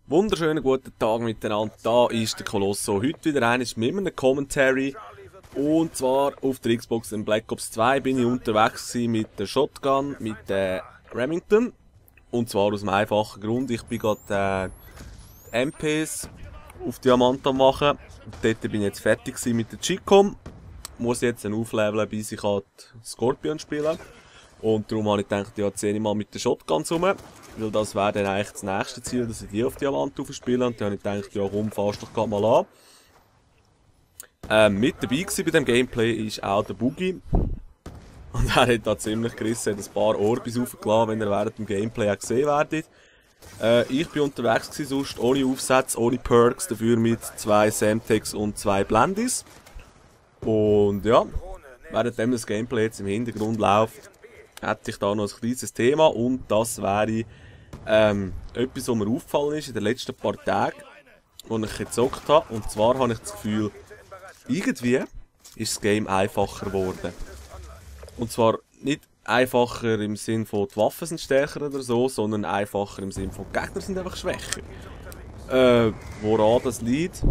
Wunderschönen guten Tag miteinander, da ist der Colosso. Heute wieder einmal mit einem Commentary. Und zwar auf der Xbox in Black Ops 2 bin ich unterwegs mit der Shotgun, mit der Remington. Und zwar aus einem einfachen Grund, ich bin gerade MPs auf Diamant am machen. Dort bin ich jetzt fertig mit der Chicom. Muss jetzt aufleveln, bis ich Scorpion spielen. Und darum habe ich gedacht, ja, ziehe ich mal mit den Shotguns rum. Weil das wäre dann eigentlich das nächste Ziel, dass ich die auf Diamant aufspiele. Und dann habe ich gedacht, ja komm, fahrst doch gerade mal an. Mit dabei bei dem Gameplay ist auch der Boogie. Und er hat da ziemlich gerissen, hat ein paar Orbis aufgeladen, wenn ihr während dem Gameplay auch gesehen werdet. Ich bin unterwegs gewesen, sonst ohne Aufsätze, ohne Perks, dafür mit 2 Semtex und 2 Blendis. Und ja, während das Gameplay jetzt im Hintergrund läuft, hätte ich da noch ein kleines Thema, und das wäre etwas, was mir aufgefallen ist in den letzten paar Tagen, wo ich gezockt habe. Und zwar habe ich das Gefühl, irgendwie ist das Game einfacher geworden. Und zwar nicht einfacher im Sinne von die Waffen sind stärker oder so, sondern einfacher im Sinne von die Gegner sind einfach schwächer. Woran das liegt,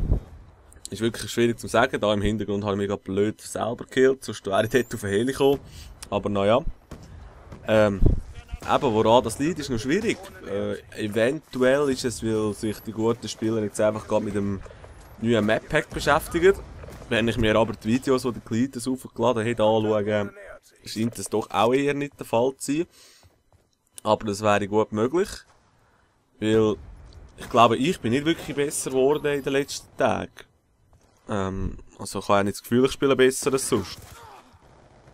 ist wirklich schwierig zu sagen. Da im Hintergrund habe ich mich gerade blöd selber gekillt, sonst wäre ich dort auf den Heli gekommen. Aber naja. Eben, woran das liegt, ist noch schwierig. Eventuell ist es, weil sich die guten Spieler jetzt einfach gerade mit dem neuen Map-Pack beschäftigen. Wenn ich mir aber die Videos, die der Cleitus aufgeladen hat, anschaue, scheint das doch auch eher nicht der Fall zu sein. Aber das wäre gut möglich. Weil ich glaube, ich bin nicht wirklich besser geworden in den letzten Tagen. Also ich habe ja nicht das Gefühl, ich spiele besser als sonst.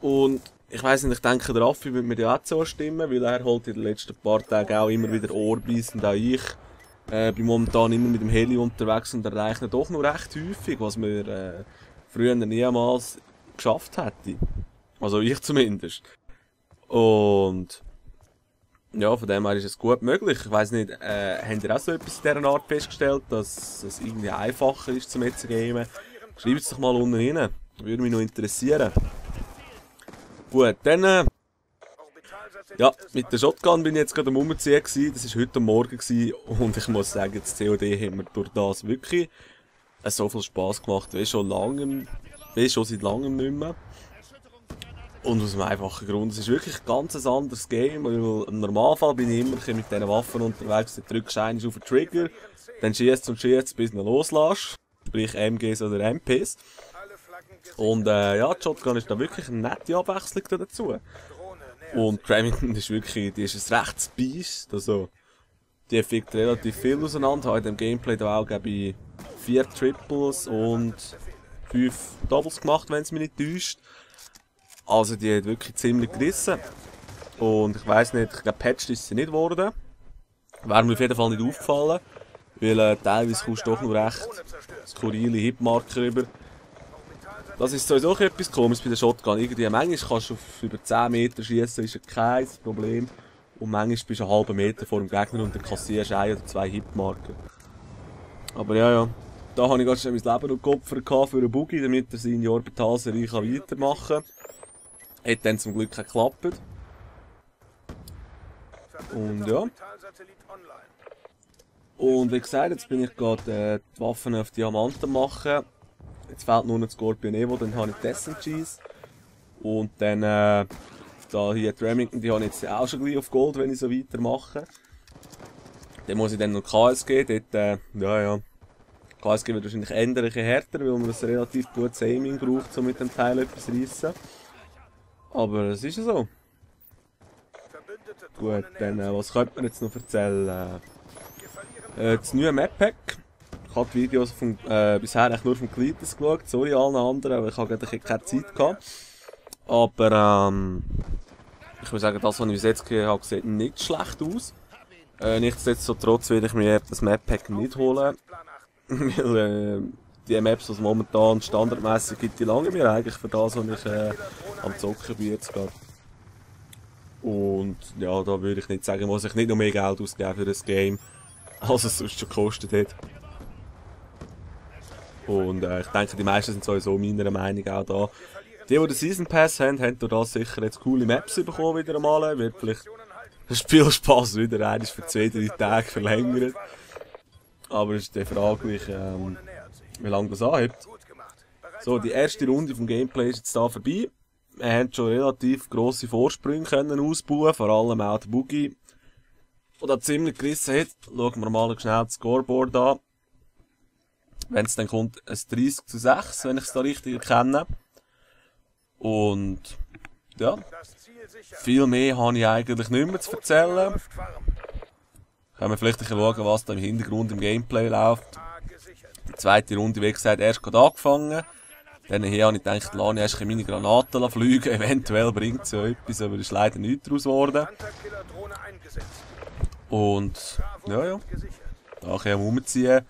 Und ich weiss nicht, ich denke, der Raffi würde mir ja auch zustimmen, weil er holt in den letzten paar Tagen auch immer wieder Orbis, und auch ich bin momentan immer mit dem Heli unterwegs und erreiche doch noch recht häufig, was wir früher niemals geschafft hätte. Also ich zumindest. Und ja, von dem her ist es gut möglich. Ich weiss nicht, habt ihr auch so etwas in dieser Art festgestellt, dass es irgendwie einfacher ist zum jetzt gamen? Schreibt es doch mal unten rein, würde mich noch interessieren. Gut, dann, ja, mit der Shotgun bin ich jetzt gerade am Umziehen gewesen. Das war heute Morgen gewesen, und ich muss sagen, das COD hat mir durch das wirklich so viel Spass gemacht, wie schon seit langem nicht mehr. Und aus einem einfachen Grund, es ist wirklich ein ganz anderes Game, weil im Normalfall bin ich immer mit diesen Waffen unterwegs, du drückst einmal auf den Trigger, dann schießt und schießt, bis du ihn loslässt, sprich MGs oder MPs. Und ja, die Shotgun ist da wirklich eine nette Abwechslung dazu. Und die Remington ist wirklich, die ist ein rechtes Biest, also die fickt relativ viel auseinander. Habe in dem Gameplay da auch, glaube ich, 4 Triples und 5 Doubles gemacht, wenn es mich nicht täuscht. Also die hat wirklich ziemlich gerissen. Und ich weiss nicht, ich glaube patched ist sie nicht geworden. Wäre mir auf jeden Fall nicht aufgefallen, weil teilweise kommst du doch noch recht skurrile Hitmarker rüber. Das ist sowieso etwas komisch bei der Shotgun. Irgendwie, manchmal kannst du auf über 10 Meter schießen, ist ja kein Problem. Und manchmal bist du einen halben Meter vor dem Gegner und dann kassierst du 1 oder 2 Hitmarker. Aber ja. Da habe ich gerade schon mein Leben noch geopfert für einen Boogie, damit er seine Orbitalserie weitermachen kann. Hat dann zum Glück geklappt. Und ja. Und wie gesagt, jetzt bin ich gerade die Waffen auf Diamanten machen. Jetzt fehlt nur noch das Scorpion Evo, dann habe ich die SMGs. Und dann, da hier die Remington, die habe ich jetzt auch schon gleich auf Gold, wenn ich so weitermache. Dann muss ich dann noch KSG, dort, ja. KSG wird wahrscheinlich ändern, ein bisschen härter, weil man ein relativ gutes Aiming braucht, um mit dem Teil etwas zu reissen. Aber es ist ja so. Gut, dann, was könnte man jetzt noch erzählen? Das neue Map-Pack. Ich habe die Videos bisher eigentlich nur vom Cleitus geschaut, sorry allen anderen, weil ich habe gerade keine Zeit gehabt. Aber ich würde sagen, das, was ich bis jetzt gesehen habe, sieht nicht schlecht aus. Nichtsdestotrotz werde ich mir das Map-Pack nicht holen. Weil die Maps, die es momentan standardmäßig gibt, die lange mir eigentlich für das, was ich am Zocken bin jetzt gerade. Und ja, da würde ich nicht sagen, muss ich nicht noch mehr Geld ausgeben für das Game, als es sonst schon gekostet hat. Und ich denke, die meisten sind sowieso meiner Meinung auch da. Die den Season Pass haben, haben durch das sicher jetzt coole Maps bekommen wieder einmal. Wird vielleicht der Spielspaß wieder einmal für 2-3 Tage verlängert. Aber es ist dann fraglich, wie lange das anhebt. So, die erste Runde vom Gameplay ist jetzt hier vorbei. Wir haben schon relativ grosse Vorsprünge können ausbauen, vor allem auch der Boogie, der da ziemlich gerissen hat. Schauen wir mal schnell das Scoreboard an. Wenn es dann kommt, ein 30:6, wenn ich es da richtig erkenne. Und ja, viel mehr habe ich eigentlich nicht mehr zu erzählen. Können wir vielleicht schauen, was da im Hintergrund im Gameplay läuft. Die zweite Runde, wie gesagt, erst gerade angefangen. Dann hier habe ich gedacht, lasse ich erst meine Granaten fliegen. Eventuell bringt es ja etwas, aber es ist leider nichts daraus geworden. Und ja. Da können wir umziehen.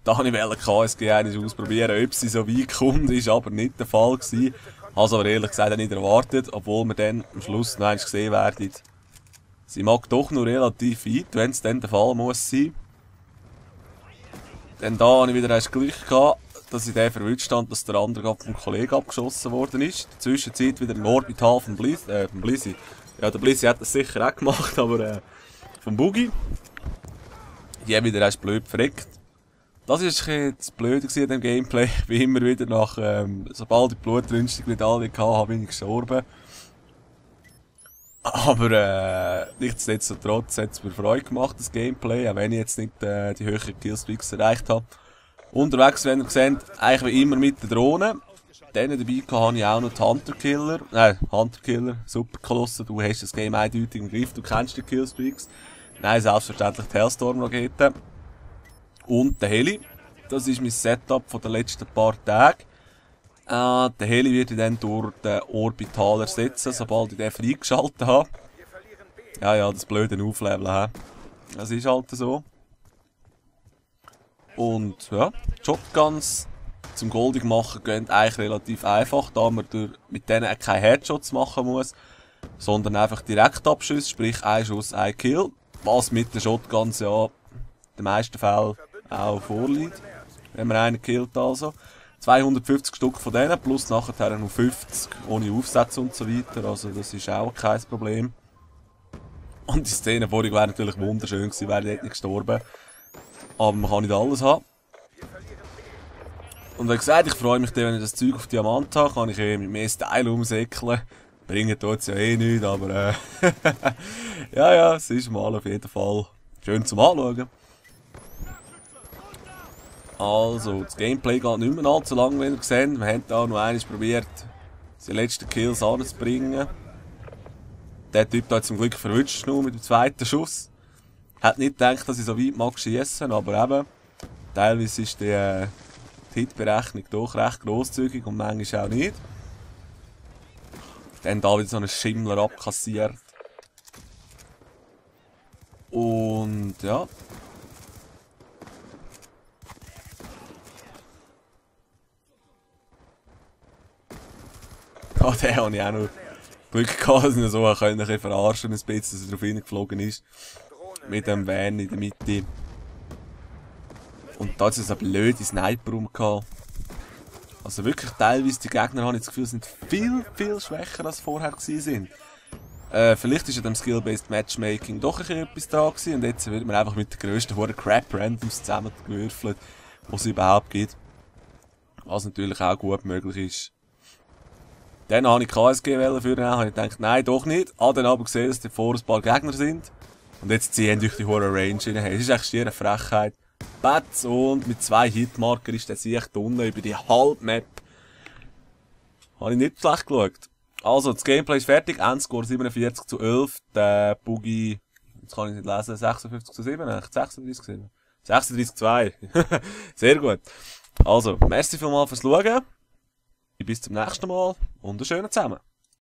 Da wollte ich KSG einmal ausprobieren, ob sie so weit kommt, ist aber nicht der Fall gewesen. Habe es aber ehrlich gesagt nicht erwartet, obwohl wir dann am Schluss noch einmal gesehen werden. Sie mag doch noch relativ weit, wenn es dann der Fall muss sein. Dann da habe ich wieder erst Glück gehabt, dass ich den verwünscht habe, dass der andere gerade vom Kollegen abgeschossen worden ist. In der Zwischenzeit wieder ein Orbital vom Blizzy. Ja, der Blizzy hat das sicher auch gemacht, aber vom Boogie. Die haben wieder erst blöd verreckt. Das war das Blöde in dem Gameplay. Ich bin immer wieder nach, sobald ich blutrünstige Medaille hatte, bin ich gestorben. Aber nichtsdestotrotz hat es mir Freude gemacht, das Gameplay, auch wenn ich jetzt nicht die höheren Killstreaks erreicht habe. Unterwegs, wenn ihr seht, eigentlich wie immer mit der Drohne. Dann dabei hatte ich auch noch die Hunter-Killer, Superkolosse, du hast das Game eindeutig im Griff, du kennst die Killstreaks. Nein, selbstverständlich die Hellstorm-Rakete. Und der Heli, das ist mein Setup von den letzten paar Tagen. Der Heli wird ich dann durch den Orbital ersetzen, sobald ich den freigeschaltet habe. Ja, das blöde Aufleveln. Das ist halt so. Und ja, die Shotguns zum Goldig machen gehen eigentlich relativ einfach, da man mit denen keine Headshots machen muss, sondern einfach Direktabschüsse, sprich ein Schuss, ein Kill. Was mit den Shotguns ja in den meisten Fällen auch vorliegt, wenn man einen killt also. 250 Stück von denen, plus nachher noch 50 ohne Aufsätze und so weiter, also das ist auch kein Problem. Und die Szene vorhin wäre natürlich wunderschön gewesen, wäre dort nicht gestorben. Aber man kann nicht alles haben. Und wie gesagt, ich freue mich dann, wenn ich das Zeug auf Diamant habe, kann ich mit mehr Style umsäckeln. Bringen tut es ja eh nichts, aber ja, es ist mal auf jeden Fall schön zum Anschauen. Also, das Gameplay geht nicht mehr allzu lang, wie ihr seht. Wir haben da noch einmal probiert, die letzten Kills anzubringen. Der Typ hat zum Glück verwünscht nur mit dem zweiten Schuss. Hat nicht gedacht, dass ich so weit mag schiessen, aber eben, teilweise ist die Hitberechnung doch recht grosszügig und manchmal auch nicht. Dann da wieder so einen Schimmler abkassiert. Und ja. Den habe ich auch noch Glück gehabt, dass ich ihn so ein bisschen verarschen konnte, dass er darauf hingeflogen ist. Mit dem Van in der Mitte. Und da hat es so blöde Sniper rumgehabt. Also wirklich teilweise die Gegner, habe ich das Gefühl, sind viel schwächer als vorher gewesen. Vielleicht ist an dem Skill-Based Matchmaking doch etwas dran gewesen, und jetzt wird man einfach mit den grössten Crap-Randoms zusammengewürfelt, die es überhaupt gibt. Was natürlich auch gut möglich ist. Dann habe ich KSG führen, habe ich gedacht, nein, doch nicht. Habe dann aber gesehen, dass da vor ein paar Gegner sind. Und jetzt ziehen durch die hohe Range rein. Es ist echt schier eine Frechheit. Bats, und mit 2 Hitmarker ist der Sieg unten über die Halbmap. Habe ich nicht schlecht geschaut. Also, das Gameplay ist fertig. Endscore 47:11. Der Boogie, jetzt kann ich nicht lesen, 56:7, 36:7. 36:2. Sehr gut. Also, merci vielmals fürs Schauen. Bis zum nächsten Mal und einen schönen zusammen.